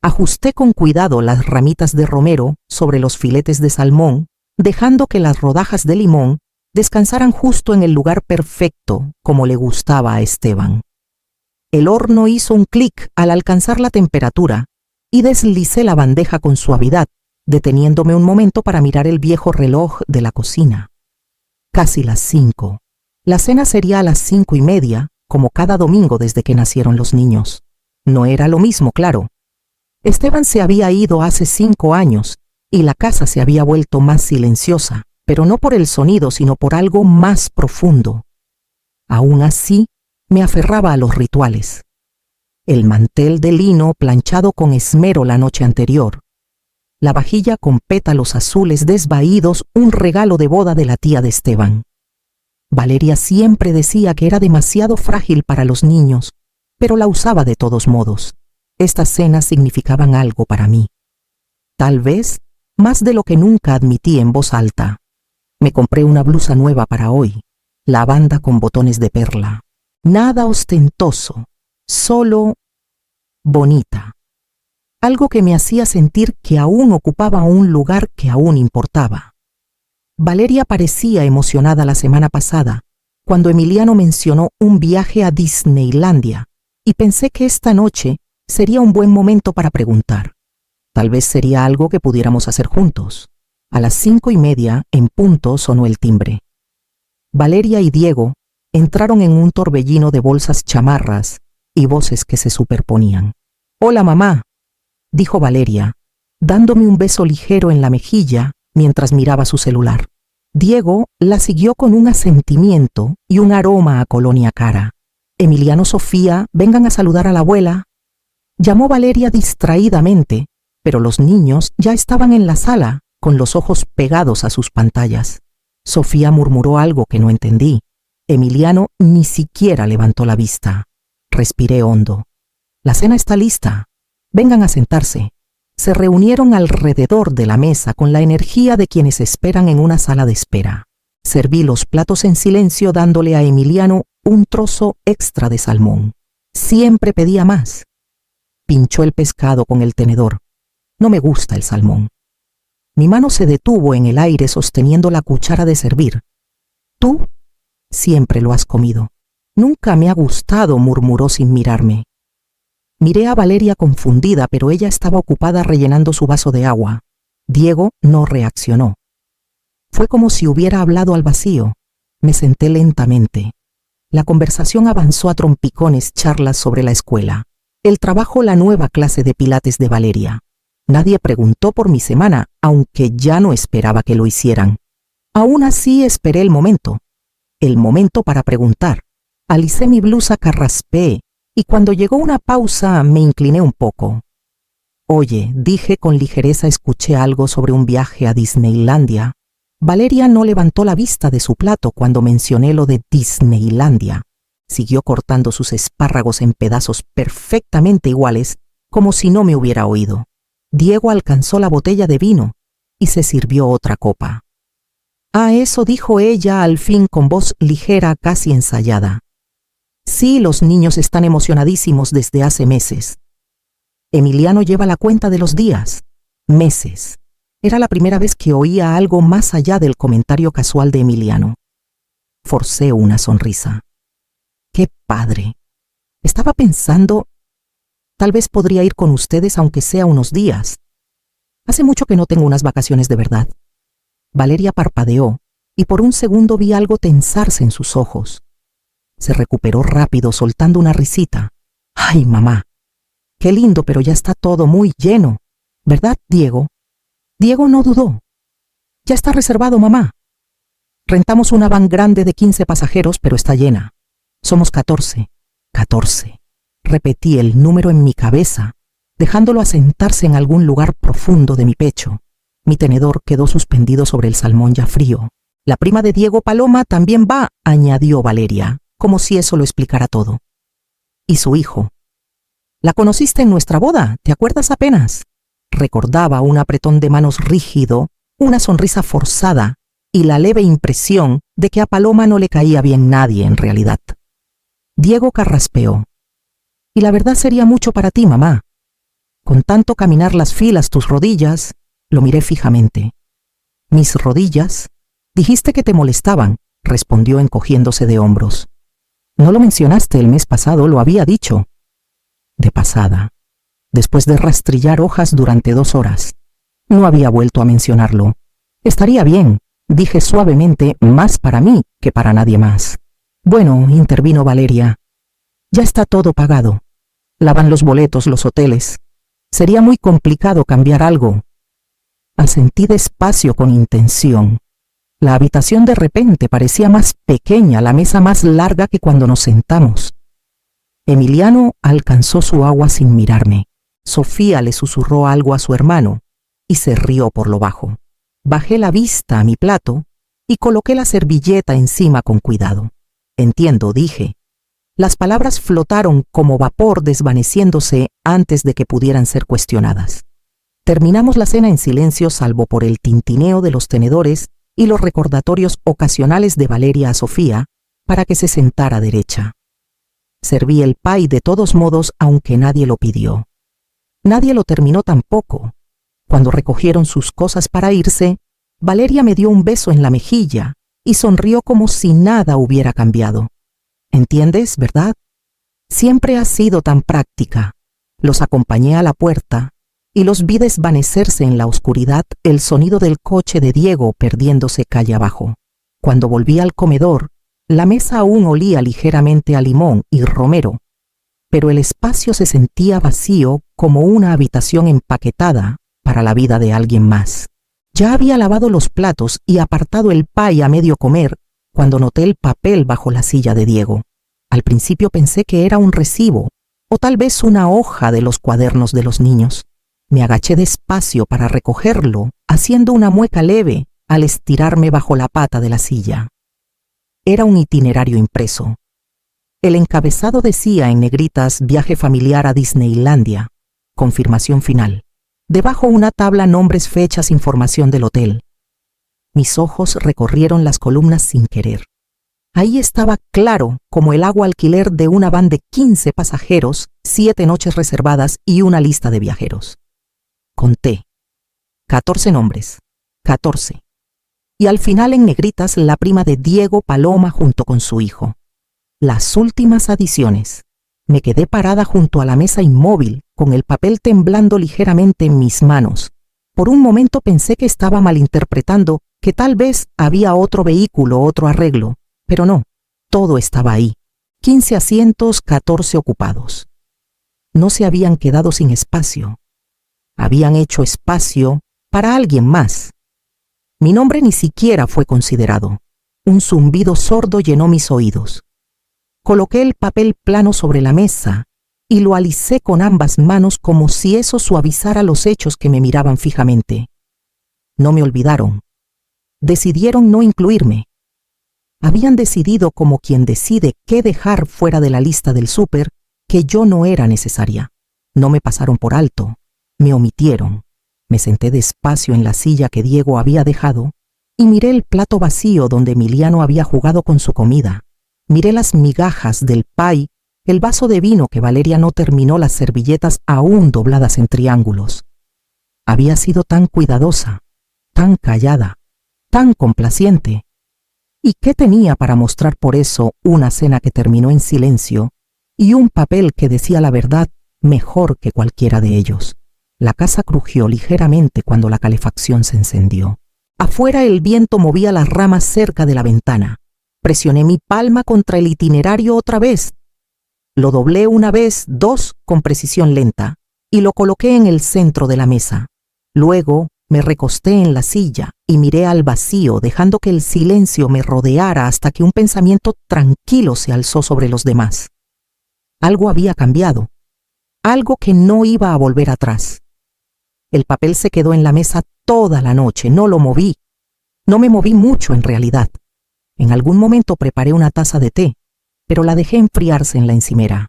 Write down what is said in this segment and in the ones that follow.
Ajusté con cuidado las ramitas de romero sobre los filetes de salmón, dejando que las rodajas de limón descansaran justo en el lugar perfecto, como le gustaba a Esteban. El horno hizo un clic al alcanzar la temperatura y deslicé la bandeja con suavidad, deteniéndome un momento para mirar el viejo reloj de la cocina. Casi las 5. La cena sería a las 5:30, como cada domingo desde que nacieron los niños. No era lo mismo, claro. Esteban se había ido hace 5 años y la casa se había vuelto más silenciosa, pero no por el sonido, sino por algo más profundo. Aún así, me aferraba a los rituales. El mantel de lino planchado con esmero la noche anterior, la vajilla con pétalos azules desvaídos, un regalo de boda de la tía de Esteban. Valeria siempre decía que era demasiado frágil para los niños, pero la usaba de todos modos. Estas cenas significaban algo para mí. Tal vez más de lo que nunca admití en voz alta. Me compré una blusa nueva para hoy, lavanda con botones de perla. Nada ostentoso, solo bonita. Algo que me hacía sentir que aún ocupaba un lugar que aún importaba. Valeria parecía emocionada la semana pasada, cuando Emiliano mencionó un viaje a Disneylandia, y pensé que esta noche sería un buen momento para preguntar. Tal vez sería algo que pudiéramos hacer juntos. A las 5:30 en punto sonó el timbre. Valeria y Diego entraron en un torbellino de bolsas chamarras y voces que se superponían. «Hola, mamá», dijo Valeria, dándome un beso ligero en la mejilla mientras miraba su celular. Diego la siguió con un asentimiento y un aroma a colonia cara. «Emiliano, Sofía, vengan a saludar a la abuela», llamó Valeria distraídamente, pero los niños ya estaban en la sala, con los ojos pegados a sus pantallas. Sofía murmuró algo que no entendí. Emiliano ni siquiera levantó la vista. Respiré hondo. «La cena está lista. Vengan a sentarse». Se reunieron alrededor de la mesa con la energía de quienes esperan en una sala de espera. Serví los platos en silencio, dándole a Emiliano un trozo extra de salmón. Siempre pedía más. Pinchó el pescado con el tenedor. No me gusta el salmón. Mi mano se detuvo en el aire sosteniendo la cuchara de servir. «Tú siempre lo has comido». «Nunca me ha gustado», murmuró sin mirarme. Miré a Valeria confundida, pero ella estaba ocupada rellenando su vaso de agua. Diego no reaccionó. Fue como si hubiera hablado al vacío. Me senté lentamente. La conversación avanzó a trompicones, charlas sobre la escuela, el trabajo, la nueva clase de pilates de Valeria. Nadie preguntó por mi semana, aunque ya no esperaba que lo hicieran. Aún así esperé el momento para preguntar. Alicé mi blusa, carraspeé, y cuando llegó una pausa me incliné un poco. «Oye», dije con ligereza, «escuché algo sobre un viaje a Disneylandia». Valeria no levantó la vista de su plato cuando mencioné lo de Disneylandia. Siguió cortando sus espárragos en pedazos perfectamente iguales, como si no me hubiera oído. Diego alcanzó la botella de vino y se sirvió otra copa. «Ah, eso», dijo ella al fin con voz ligera, casi ensayada. «Sí, los niños están emocionadísimos desde hace meses. Emiliano lleva la cuenta de los días. Meses». Era la primera vez que oía algo más allá del comentario casual de Emiliano. Forcé una sonrisa. «¡Qué padre!». Estaba pensando, tal vez podría ir con ustedes aunque sea unos días. Hace mucho que no tengo unas vacaciones de verdad». Valeria parpadeó y por un segundo vi algo tensarse en sus ojos. Se recuperó rápido, soltando una risita. «Ay, mamá, qué lindo, pero ya está todo muy lleno, ¿verdad, Diego?». Diego no dudó. «Ya está reservado, mamá. Rentamos una van grande de 15 pasajeros, pero está llena. Somos 14. 14. Repetí el número en mi cabeza, dejándolo asentarse en algún lugar profundo de mi pecho. Mi tenedor quedó suspendido sobre el salmón ya frío. «La prima de Diego, Paloma, también va», añadió Valeria, como si eso lo explicara todo. «Y su hijo. La conociste en nuestra boda, ¿te acuerdas apenas?». Recordaba un apretón de manos rígido, una sonrisa forzada y la leve impresión de que a Paloma no le caía bien nadie en realidad. Diego carraspeó. «Y la verdad sería mucho para ti, mamá. Con tanto caminar las filas tus rodillas, lo miré fijamente. ¿Mis rodillas? Dijiste que te molestaban, respondió encogiéndose de hombros. No lo mencionaste el mes pasado, lo había dicho. De pasada, después de rastrillar hojas durante 2 horas. No había vuelto a mencionarlo. Estaría bien, dije suavemente, más para mí que para nadie más. Bueno, intervino Valeria. Ya está todo pagado. Lavan los boletos, los hoteles. Sería muy complicado cambiar algo. Asentí despacio con intención. La habitación de repente parecía más pequeña, la mesa más larga que cuando nos sentamos. Emiliano alcanzó su agua sin mirarme. Sofía le susurró algo a su hermano y se rió por lo bajo. Bajé la vista a mi plato y coloqué la servilleta encima con cuidado. Entiendo, dije. Las palabras flotaron como vapor desvaneciéndose antes de que pudieran ser cuestionadas. Terminamos la cena en silencio salvo por el tintineo de los tenedores y los recordatorios ocasionales de Valeria a Sofía para que se sentara derecha. Serví el pay de todos modos aunque nadie lo pidió. Nadie lo terminó tampoco. Cuando recogieron sus cosas para irse, Valeria me dio un beso en la mejilla y sonrió como si nada hubiera cambiado. ¿Entiendes, verdad? Siempre has sido tan práctica. Los acompañé a la puerta y los vi desvanecerse en la oscuridad el sonido del coche de Diego perdiéndose calle abajo. Cuando volví al comedor, la mesa aún olía ligeramente a limón y romero, pero el espacio se sentía vacío como una habitación empaquetada para la vida de alguien más. Ya había lavado los platos y apartado el pay a medio comer cuando noté el papel bajo la silla de Diego. Al principio pensé que era un recibo o tal vez una hoja de los cuadernos de los niños. Me agaché despacio para recogerlo, haciendo una mueca leve al estirarme bajo la pata de la silla. Era un itinerario impreso. El encabezado decía en negritas viaje familiar a Disneylandia, confirmación final. Debajo una tabla, nombres, fechas, información del hotel. Mis ojos recorrieron las columnas sin querer. Ahí estaba claro como el agua alquiler de una van de 15 pasajeros, 7 noches reservadas y una lista de viajeros. Conté. 14 nombres. 14. Y al final en negritas la prima de Diego, Paloma, junto con su hijo. Las últimas adiciones. Me quedé parada junto a la mesa inmóvil, con el papel temblando ligeramente en mis manos. Por un momento pensé que estaba malinterpretando, que tal vez había otro vehículo, otro arreglo, pero no, todo estaba ahí. 15 asientos, 14 ocupados. No se habían quedado sin espacio. Habían hecho espacio para alguien más. Mi nombre ni siquiera fue considerado. Un zumbido sordo llenó mis oídos. Coloqué el papel plano sobre la mesa y lo alicé con ambas manos como si eso suavizara los hechos que me miraban fijamente. No me olvidaron. Decidieron no incluirme. Habían decidido, como quien decide qué dejar fuera de la lista del súper, que yo no era necesaria. No me pasaron por alto. Me omitieron. Me senté despacio en la silla que Diego había dejado y miré el plato vacío donde Emiliano había jugado con su comida. Miré las migajas del pay, el vaso de vino que Valeria no terminó, las servilletas aún dobladas en triángulos. Había sido tan cuidadosa, tan callada, tan complaciente. ¿Y qué tenía para mostrar por eso una cena que terminó en silencio y un papel que decía la verdad mejor que cualquiera de ellos? La casa crujió ligeramente cuando la calefacción se encendió. Afuera el viento movía las ramas cerca de la ventana. Presioné mi palma contra el itinerario otra vez. Lo doblé una vez, 2 con precisión lenta, y lo coloqué en el centro de la mesa. Luego me recosté en la silla y miré al vacío, dejando que el silencio me rodeara hasta que un pensamiento tranquilo se alzó sobre los demás. Algo había cambiado, algo que no iba a volver atrás. El papel se quedó en la mesa toda la noche, no lo moví. No me moví mucho en realidad. En algún momento preparé una taza de té, pero la dejé enfriarse en la encimera.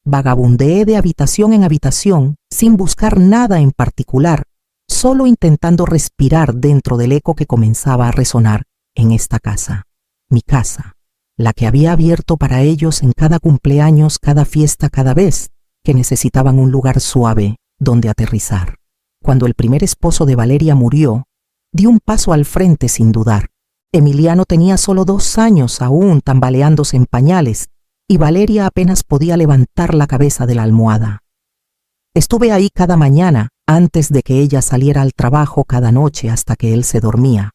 Vagabundeé de habitación en habitación sin buscar nada en particular, solo intentando respirar dentro del eco que comenzaba a resonar en esta casa, mi casa, la que había abierto para ellos en cada cumpleaños, cada fiesta, cada vez que necesitaban un lugar suave dónde aterrizar. Cuando el primer esposo de Valeria murió, di un paso al frente sin dudar. Emiliano tenía solo 2 años aún tambaleándose en pañales y Valeria apenas podía levantar la cabeza de la almohada. Estuve ahí cada mañana antes de que ella saliera al trabajo, cada noche hasta que él se dormía.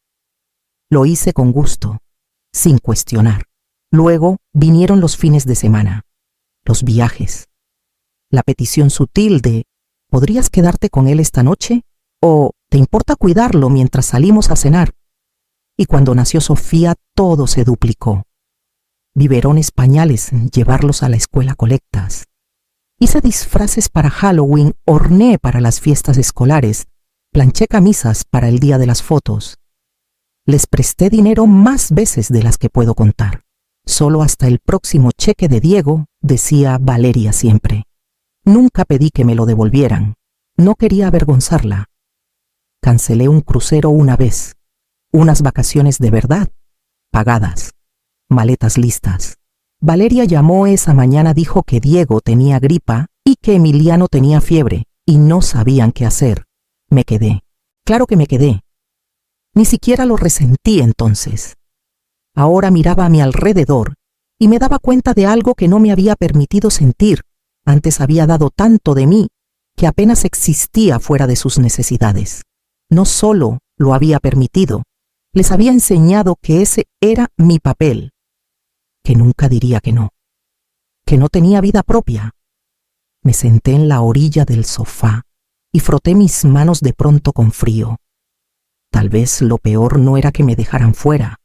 Lo hice con gusto, sin cuestionar. Luego vinieron los fines de semana, los viajes, la petición sutil de ¿podrías quedarte con él esta noche? ¿O te importa cuidarlo mientras salimos a cenar? Y cuando nació Sofía, todo se duplicó. Biberones, pañales, llevarlos a la escuela, colectas. Hice disfraces para Halloween, horneé para las fiestas escolares, planché camisas para el día de las fotos. Les presté dinero más veces de las que puedo contar. Solo hasta el próximo cheque de Diego, decía Valeria siempre. Nunca pedí que me lo devolvieran. No quería avergonzarla. Cancelé un crucero una vez. Unas vacaciones de verdad, pagadas. Maletas listas. Valeria llamó esa mañana, dijo que Diego tenía gripa y que Emiliano tenía fiebre y no sabían qué hacer. Me quedé. Claro que me quedé. Ni siquiera lo resentí entonces. Ahora miraba a mi alrededor y me daba cuenta de algo que no me había permitido sentir. Antes había dado tanto de mí que apenas existía fuera de sus necesidades. No solo lo había permitido, les había enseñado que ese era mi papel, que nunca diría que no tenía vida propia. Me senté en la orilla del sofá y froté mis manos de pronto con frío. Tal vez lo peor no era que me dejaran fuera.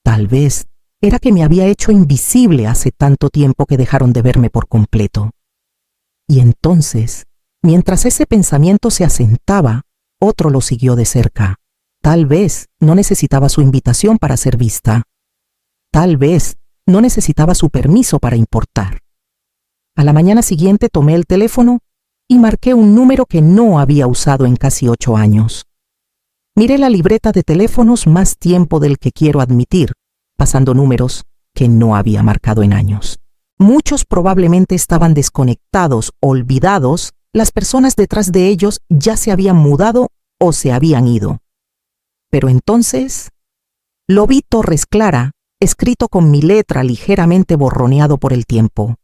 Tal vez era que me había hecho invisible hace tanto tiempo que dejaron de verme por completo. Y entonces, mientras ese pensamiento se asentaba, otro lo siguió de cerca. Tal vez no necesitaba su invitación para ser vista. Tal vez no necesitaba su permiso para importar. A la mañana siguiente tomé el teléfono y marqué un número que no había usado en casi 8 años. Miré la libreta de teléfonos más tiempo del que quiero admitir, pasando números que no había marcado en años. Muchos probablemente estaban desconectados, olvidados, las personas detrás de ellos ya se habían mudado o se habían ido. Pero entonces lo vi Torres Clara, escrito con mi letra ligeramente borroneado por el tiempo.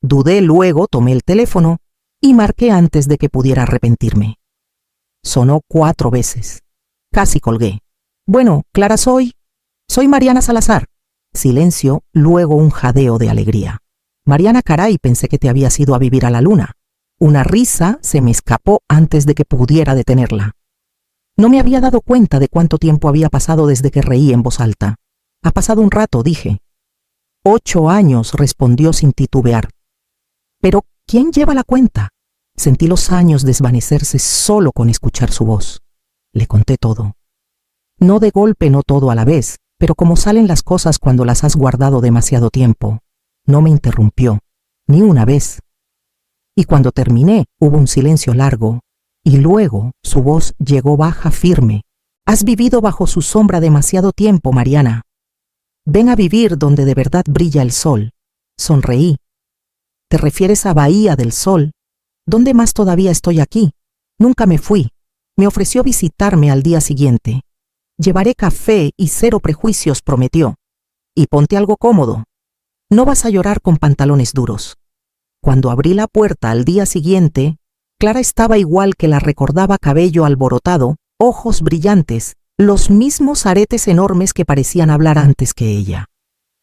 Dudé, luego tomé el teléfono y marqué antes de que pudiera arrepentirme. Sonó 4 veces. Casi colgué. Bueno, Clara, soy Mariana Salazar. Silencio, luego un jadeo de alegría. Mariana, caray, pensé que te habías ido a vivir a la luna. Una risa se me escapó antes de que pudiera detenerla. No me había dado cuenta de cuánto tiempo había pasado desde que reí en voz alta. Ha pasado un rato, dije. 8 años, respondió sin titubear. Pero, ¿quién lleva la cuenta? Sentí los años desvanecerse solo con escuchar su voz. Le conté todo. No de golpe, no todo a la vez, pero como salen las cosas cuando las has guardado demasiado tiempo. No me interrumpió, ni una vez. Y cuando terminé, hubo un silencio largo, y luego su voz llegó baja, firme. Has vivido bajo su sombra demasiado tiempo, Mariana. Ven a vivir donde de verdad brilla el sol. Sonreí. ¿Te refieres a Bahía del Sol? ¿Dónde más todavía estoy aquí? Nunca me fui. Me ofreció visitarme al día siguiente. Llevaré café y 0 prejuicios, prometió. Y ponte algo cómodo. No vas a llorar con pantalones duros. Cuando abrí la puerta al día siguiente, Clara estaba igual que la recordaba, cabello alborotado, ojos brillantes, los mismos aretes enormes que parecían hablar antes que ella.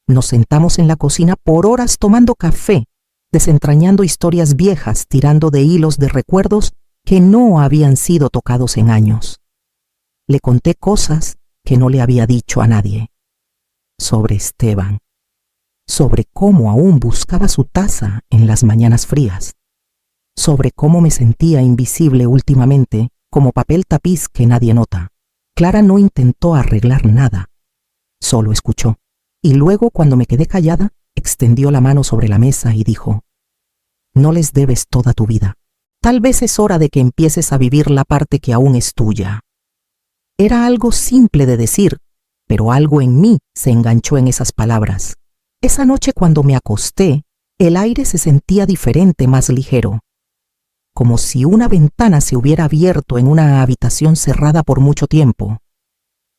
Nos sentamos en la cocina por horas tomando café, desentrañando historias viejas, tirando de hilos de recuerdos que no habían sido tocados en años. Le conté cosas que no le había dicho a nadie. Sobre Esteban. Sobre cómo aún buscaba su taza en las mañanas frías. Sobre cómo me sentía invisible últimamente, como papel tapiz que nadie nota. Clara no intentó arreglar nada. Solo escuchó. Y luego, cuando me quedé callada, extendió la mano sobre la mesa y dijo: no les debes toda tu vida. Tal vez es hora de que empieces a vivir la parte que aún es tuya. Era algo simple de decir, pero algo en mí se enganchó en esas palabras. Esa noche, cuando me acosté, el aire se sentía diferente, más ligero. como si una ventana se hubiera abierto en una habitación cerrada por mucho tiempo.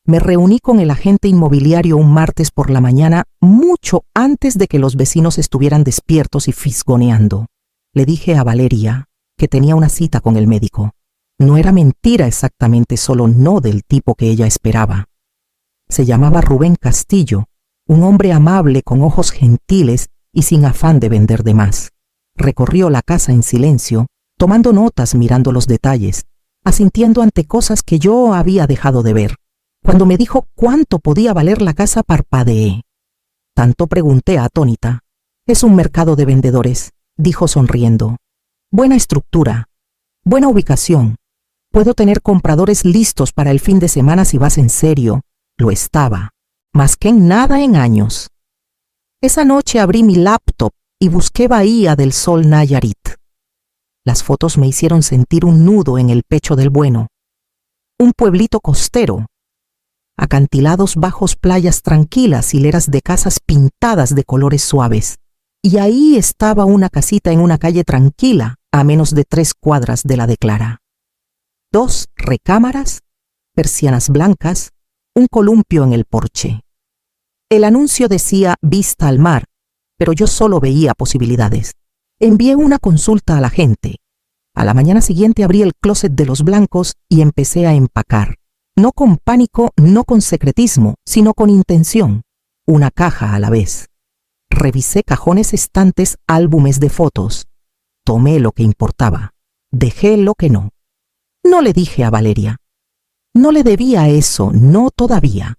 Me reuní con el agente inmobiliario un martes por la mañana, mucho antes de que los vecinos estuvieran despiertos y fisgoneando. Le dije a Valeria que tenía una cita con el médico. No era mentira exactamente, solo no del tipo que ella esperaba. Se llamaba Rubén Castillo, un hombre amable con ojos gentiles y sin afán de vender de más. Recorrió la casa en silencio, tomando notas, mirando los detalles, asintiendo ante cosas que yo había dejado de ver. Cuando me dijo cuánto podía valer la casa, parpadeé. Tanto pregunté atónita. Es un mercado de vendedores, dijo sonriendo. Buena estructura, buena ubicación. Puedo tener compradores listos para el fin de semana si vas en serio. Lo estaba, más que en nada en años. Esa noche abrí mi laptop y busqué Bahía del Sol, Nayarit. Las fotos me hicieron sentir un nudo en el pecho del bueno. Un pueblito costero. Acantilados bajos, playas tranquilas, hileras de casas pintadas de colores suaves. Y ahí estaba una casita en una calle tranquila, a menos de 3 cuadras de la de Clara. 2 recámaras, persianas blancas, un columpio en el porche. El anuncio decía vista al mar, pero yo solo veía posibilidades. Envié una consulta a la gente. A la mañana siguiente abrí el closet de los blancos y empecé a empacar. No con pánico, no con secretismo, sino con intención. Una caja a la vez. Revisé cajones, estantes, álbumes de fotos. Tomé lo que importaba. Dejé lo que no. No le dije a Valeria. No le debía eso, no todavía.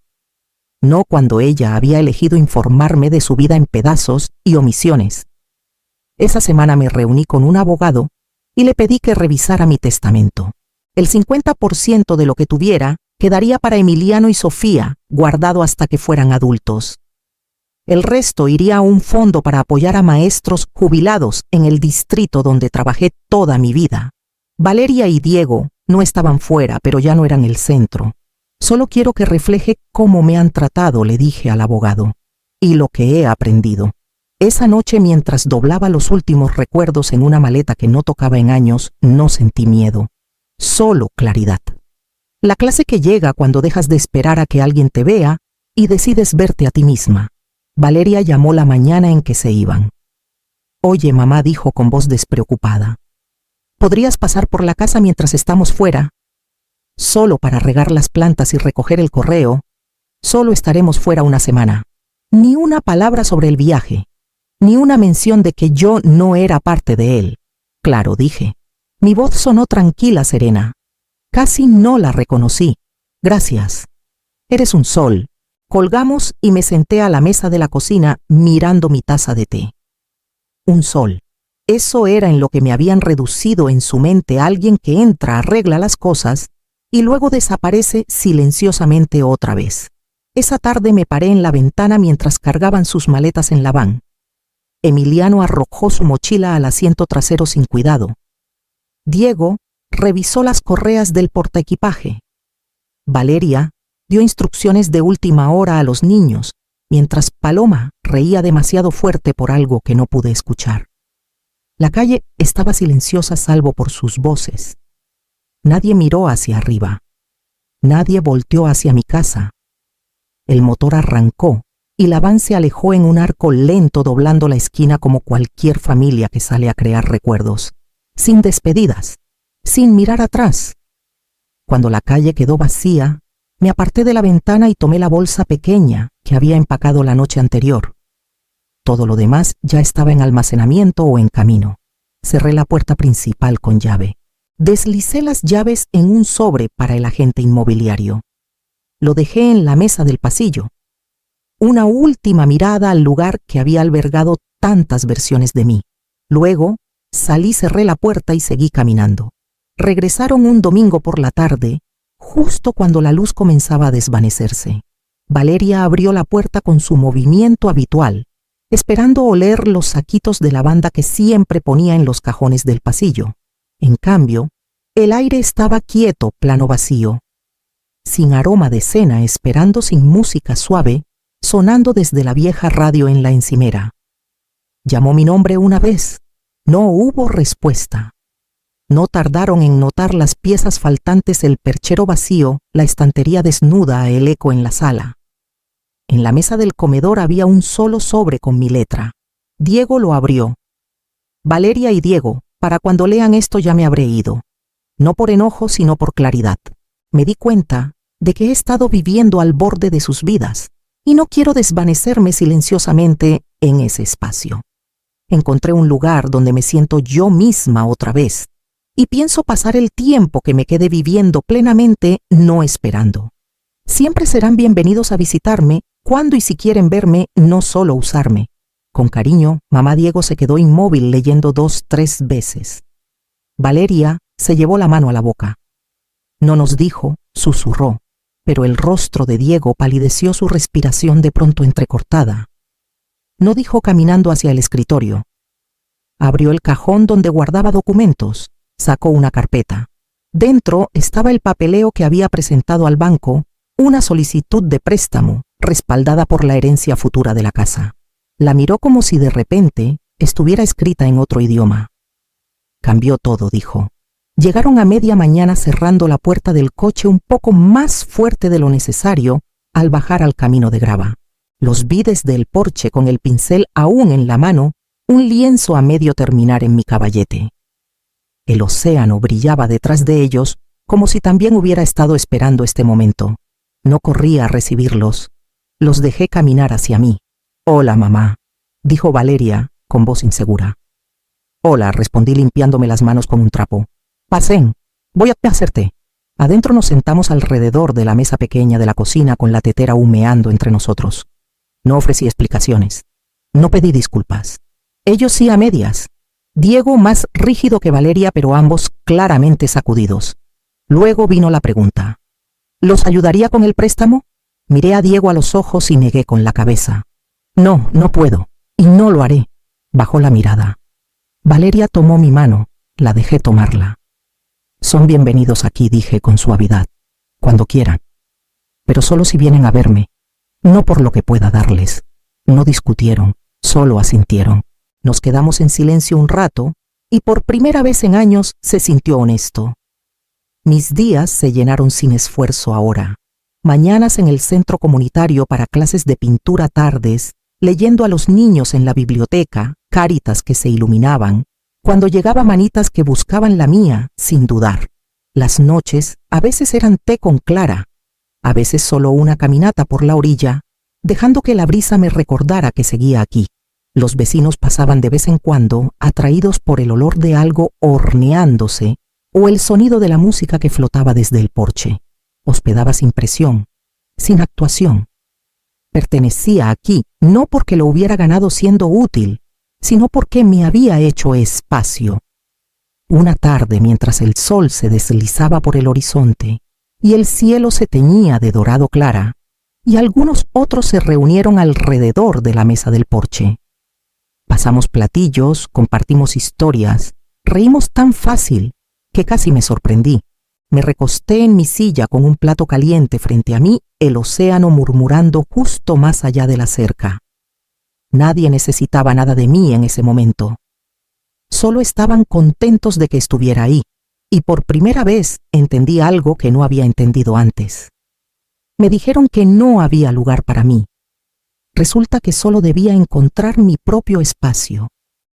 No cuando ella había elegido informarme de su vida en pedazos y omisiones. Esa semana me reuní con un abogado y le pedí que revisara mi testamento. El 50% de lo que tuviera quedaría para Emiliano y Sofía, guardado hasta que fueran adultos. El resto iría a un fondo para apoyar a maestros jubilados en el distrito donde trabajé toda mi vida. Valeria y Diego no estaban fuera, pero ya no eran el centro. Solo quiero que refleje cómo me han tratado, le dije al abogado, y lo que he aprendido. Esa noche, mientras doblaba los últimos recuerdos en una maleta que no tocaba en años, no sentí miedo, solo claridad. La clase que llega cuando dejas de esperar a que alguien te vea y decides verte a ti misma. Valeria llamó la mañana en que se iban. Oye, mamá, dijo con voz despreocupada. ¿Podrías pasar por la casa mientras estamos fuera? Solo para regar las plantas y recoger el correo. Solo estaremos fuera una semana. Ni una palabra sobre el viaje, ni una mención de que yo no era parte de él. Claro, dije. Mi voz sonó tranquila, serena. Casi no la reconocí. Gracias. Eres un sol. Colgamos y me senté a la mesa de la cocina mirando mi taza de té. Un sol. Eso era en lo que me habían reducido en su mente, alguien que entra, arregla las cosas y luego desaparece silenciosamente otra vez. Esa tarde me paré en la ventana mientras cargaban sus maletas en la van. Emiliano arrojó su mochila al asiento trasero sin cuidado. Diego revisó las correas del portaequipaje. Valeria dio instrucciones de última hora a los niños, mientras Paloma reía demasiado fuerte por algo que no pude escuchar. La calle estaba silenciosa salvo por sus voces. Nadie miró hacia arriba. Nadie volteó hacia mi casa. El motor arrancó y la van se alejó en un arco lento, doblando la esquina como cualquier familia que sale a crear recuerdos, sin despedidas, sin mirar atrás. Cuando la calle quedó vacía, me aparté de la ventana y tomé la bolsa pequeña que había empacado la noche anterior. Todo lo demás ya estaba en almacenamiento o en camino. Cerré la puerta principal con llave. Deslicé las llaves en un sobre para el agente inmobiliario. Lo dejé en la mesa del pasillo. Una última mirada al lugar que había albergado tantas versiones de mí. Luego salí, cerré la puerta y seguí caminando. Regresaron un domingo por la tarde, justo cuando la luz comenzaba a desvanecerse. Valeria abrió la puerta con su movimiento habitual, esperando oler los saquitos de lavanda que siempre ponía en los cajones del pasillo. En cambio, el aire estaba quieto, plano vacío, sin aroma de cena, esperando, sin música suave, sonando desde la vieja radio en la encimera. Llamó mi nombre una vez. No hubo respuesta. No tardaron en notar las piezas faltantes, el perchero vacío, la estantería desnuda, el eco en la sala. En la mesa del comedor había un solo sobre con mi letra. Diego lo abrió. Valeria y Diego, para cuando lean esto ya me habré ido. No por enojo, sino por claridad. Me di cuenta de que he estado viviendo al borde de sus vidas y no quiero desvanecerme silenciosamente en ese espacio. Encontré un lugar donde me siento yo misma otra vez y pienso pasar el tiempo que me quede viviendo plenamente, no esperando. Siempre serán bienvenidos a visitarme cuando y si quieren verme, no solo usarme. Con cariño, mamá Diego se quedó inmóvil leyendo 2, 3 veces. Valeria se llevó la mano a la boca. No nos dijo, susurró, pero el rostro de Diego palideció, su respiración de pronto entrecortada. No dijo caminando hacia el escritorio. Abrió el cajón donde guardaba documentos, sacó una carpeta. Dentro estaba el papeleo que había presentado al banco, una solicitud de préstamo, respaldada por la herencia futura de la casa. La miró como si de repente estuviera escrita en otro idioma. Cambió todo, dijo. Llegaron a media mañana cerrando la puerta del coche un poco más fuerte de lo necesario al bajar al camino de grava. Los vi desde el porche con el pincel aún en la mano, un lienzo a medio terminar en mi caballete. El océano brillaba detrás de ellos como si también hubiera estado esperando este momento. No corrí a recibirlos. Los dejé caminar hacia mí. «Hola, mamá», dijo Valeria con voz insegura. «Hola», respondí limpiándome las manos con un trapo. «Pasen, voy a hacerte». Adentro nos sentamos alrededor de la mesa pequeña de la cocina con la tetera humeando entre nosotros. No ofrecí explicaciones. No pedí disculpas. Ellos sí a medias. Diego más rígido que Valeria, pero ambos claramente sacudidos. Luego vino la pregunta. ¿Los ayudaría con el préstamo? Miré a Diego a los ojos y negué con la cabeza. No, no puedo, y no lo haré. Bajó la mirada. Valeria tomó mi mano, la dejé tomarla. Son bienvenidos aquí, dije con suavidad, cuando quieran. Pero solo si vienen a verme, no por lo que pueda darles. No discutieron, solo asintieron. Nos quedamos en silencio un rato, y por primera vez en años se sintió honesto. Mis días se llenaron sin esfuerzo ahora. Mañanas en el centro comunitario para clases de pintura, tardes, leyendo a los niños en la biblioteca, caritas que se iluminaban, cuando llegaba manitas que buscaban la mía, sin dudar. Las noches a veces eran té con Clara, a veces solo una caminata por la orilla, dejando que la brisa me recordara que seguía aquí. Los vecinos pasaban de vez en cuando, atraídos por el olor de algo horneándose o el sonido de la música que flotaba desde el porche. Hospedaba sin presión, sin actuación. Pertenecía aquí, no porque lo hubiera ganado siendo útil, sino porque me había hecho espacio. Una tarde, mientras el sol se deslizaba por el horizonte y el cielo se teñía de dorado clara, y algunos otros se reunieron alrededor de la mesa del porche. Pasamos platillos, compartimos historias, reímos tan fácil que casi me sorprendí. Me recosté en mi silla con un plato caliente frente a mí, el océano murmurando justo más allá de la cerca. Nadie necesitaba nada de mí en ese momento. Solo estaban contentos de que estuviera ahí, y por primera vez entendí algo que no había entendido antes. Me dijeron que no había lugar para mí. Resulta que solo debía encontrar mi propio espacio.